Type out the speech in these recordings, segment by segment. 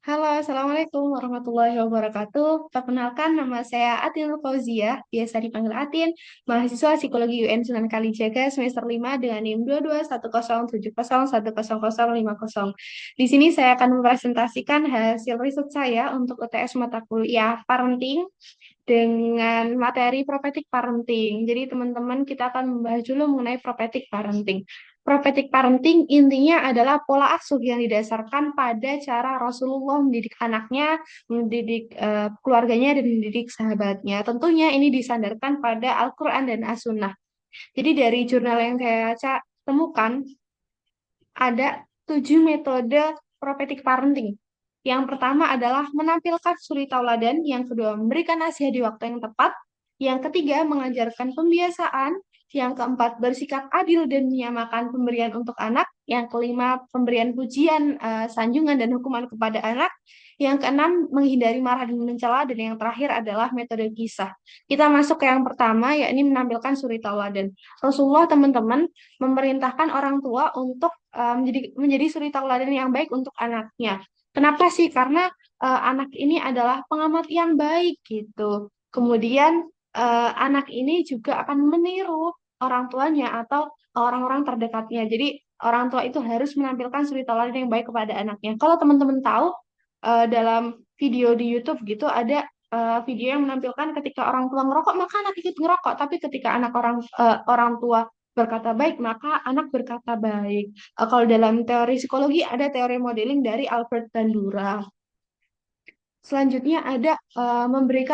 Halo, Assalamualaikum warahmatullahi wabarakatuh. Perkenalkan, nama saya Atin Fauzia, biasa dipanggil Atin, mahasiswa Psikologi UN Sunan Kalijaga semester 5 dengan NIM 221070101050. Di sini saya akan mempresentasikan hasil riset saya untuk UTS mata kuliah parenting dengan materi prophetic parenting. Jadi teman-teman kita akan membahas dulu mengenai prophetic parenting. Prophetic parenting intinya adalah pola asuh yang didasarkan pada cara Rasulullah mendidik anaknya, mendidik keluarganya, dan mendidik sahabatnya. Tentunya ini disandarkan pada Al-Quran dan As-Sunnah. Jadi dari jurnal yang saya temukan, ada 7 metode prophetic parenting. Yang pertama adalah menampilkan suri tauladan, yang kedua memberikan nasihat di waktu yang tepat, yang ketiga mengajarkan pembiasaan, yang keempat bersikap adil dan menyamakan pemberian untuk anak, yang kelima pemberian pujian, sanjungan dan hukuman kepada anak, yang keenam menghindari marah dan mencela, dan yang terakhir adalah metode kisah. Kita masuk ke yang pertama, yakni menampilkan suri tauladan. Rasulullah, teman-teman, memerintahkan orang tua untuk menjadi suri tauladan yang baik untuk anaknya. Kenapa sih? Karena anak ini adalah pengamat yang baik gitu. Kemudian anak ini juga akan meniru orang tuanya atau orang-orang terdekatnya. Jadi orang tua itu harus menampilkan suri tauladan yang baik kepada anaknya. Kalau teman-teman tahu dalam video di YouTube gitu ada video yang menampilkan ketika orang tua ngerokok maka anak ikut ngerokok, tapi ketika orang tua berkata baik maka anak berkata baik. Kalau dalam teori psikologi ada teori modeling dari Albert Bandura. Selanjutnya ada memberi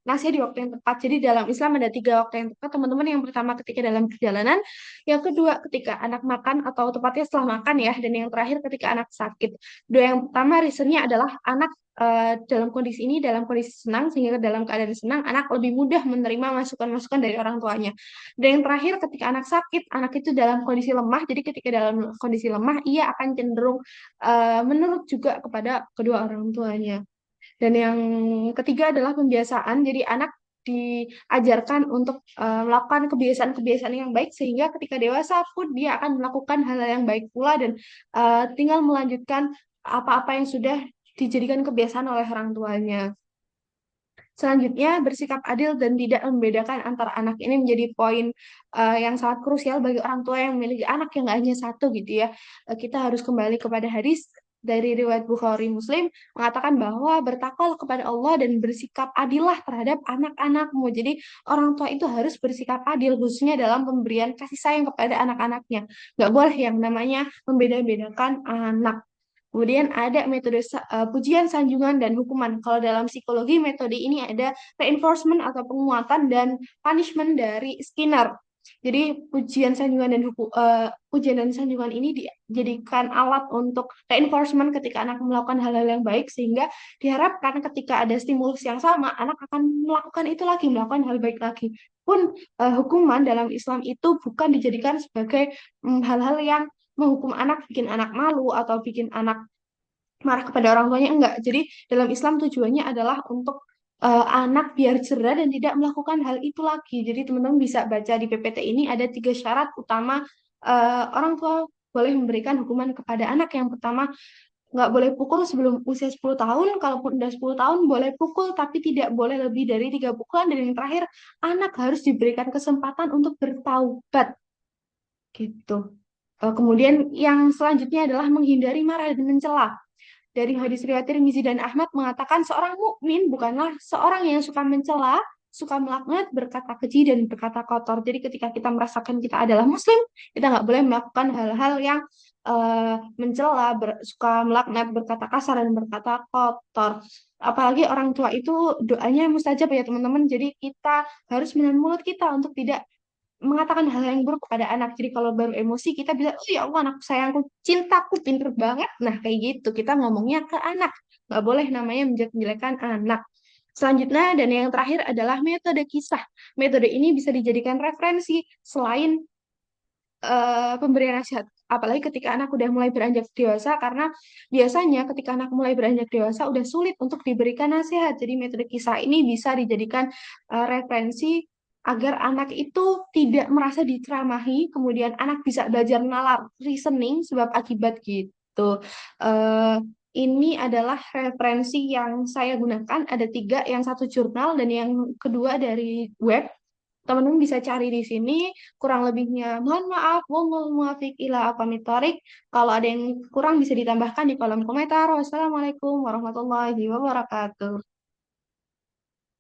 nasihat di waktu yang tepat. Jadi dalam Islam ada 3 waktu yang tepat, teman-teman. Yang pertama ketika dalam perjalanan, yang kedua ketika anak makan atau tepatnya setelah makan ya, dan yang terakhir ketika anak sakit. Dua yang pertama reasonnya adalah anak dalam kondisi ini dalam kondisi senang, sehingga dalam keadaan senang anak lebih mudah menerima masukan-masukan dari orang tuanya. Dan yang terakhir ketika anak sakit, anak itu dalam kondisi lemah. Jadi ketika dalam kondisi lemah ia akan cenderung menurut juga kepada kedua orang tuanya. Dan yang ketiga adalah pembiasaan. Jadi anak diajarkan untuk melakukan kebiasaan-kebiasaan yang baik sehingga ketika dewasa pun dia akan melakukan hal-hal yang baik pula dan tinggal melanjutkan apa-apa yang sudah dijadikan kebiasaan oleh orang tuanya. Selanjutnya, bersikap adil dan tidak membedakan antara anak ini menjadi poin yang sangat krusial bagi orang tua yang memiliki anak yang nggak hanya satu gitu ya. Kita harus kembali kepada hadis dari riwayat Bukhari Muslim mengatakan bahwa bertakwa kepada Allah dan bersikap adillah terhadap anak-anakmu. Jadi orang tua itu harus bersikap adil khususnya dalam pemberian kasih sayang kepada anak-anaknya. Nggak boleh yang namanya membeda-bedakan anak. Kemudian ada metode pujian, sanjungan, dan hukuman. Kalau dalam psikologi, metode ini ada reinforcement atau penguatan dan punishment dari Skinner. Jadi pujian dan sanjungan ini dijadikan alat untuk reinforcement ketika anak melakukan hal-hal yang baik sehingga diharapkan ketika ada stimulus yang sama anak akan melakukan itu lagi, melakukan hal baik lagi. Pun hukuman dalam Islam itu bukan dijadikan sebagai hal-hal yang menghukum anak, bikin anak malu atau bikin anak marah kepada orang tuanya, enggak. Jadi dalam Islam tujuannya adalah untuk anak biar cerdas dan tidak melakukan hal itu lagi. Jadi teman-teman bisa baca di PPT ini ada 3 syarat utama orang tua boleh memberikan hukuman kepada anak. Yang pertama, nggak boleh pukul sebelum usia 10 tahun. Kalaupun udah 10 tahun boleh pukul, tapi tidak boleh lebih dari 3 pukulan. Dan yang terakhir, anak harus diberikan kesempatan untuk bertaubat. Gitu. Kemudian yang selanjutnya adalah menghindari marah dan mencela. Dari hadis riwayat Tirmizi dan Ahmad mengatakan seorang mukmin bukanlah seorang yang suka mencela, suka melaknat, berkata keji dan berkata kotor. Jadi ketika kita merasakan kita adalah muslim, kita nggak boleh melakukan hal-hal yang mencela, suka melaknat, berkata kasar dan berkata kotor. Apalagi orang tua itu doanya mustajab ya teman-teman. Jadi kita harus menahan mulut kita untuk tidak mengatakan hal yang buruk kepada anak. Jadi kalau baru emosi kita bisa, oh ya Allah anakku sayangku, cintaku, pinter banget. Nah kayak gitu kita ngomongnya ke anak. Nggak boleh namanya menjelek-jelekan anak. Selanjutnya dan yang terakhir adalah metode kisah. Metode ini bisa dijadikan referensi selain pemberian nasihat. Apalagi ketika anak udah mulai beranjak dewasa, karena biasanya ketika anak mulai beranjak dewasa udah sulit untuk diberikan nasihat. Jadi metode kisah ini bisa dijadikan referensi agar anak itu tidak merasa diceramahi, kemudian anak bisa belajar nalar reasoning sebab akibat gitu. Eh, Ini adalah referensi yang saya gunakan. Ada tiga, yang satu jurnal dan yang kedua dari web. Teman-teman bisa cari di sini. Kurang lebihnya, mohon maaf, wongol muafiq ila aqwamit Kalau ada yang kurang bisa ditambahkan di kolom komentar. Wassalamualaikum warahmatullahi wabarakatuh.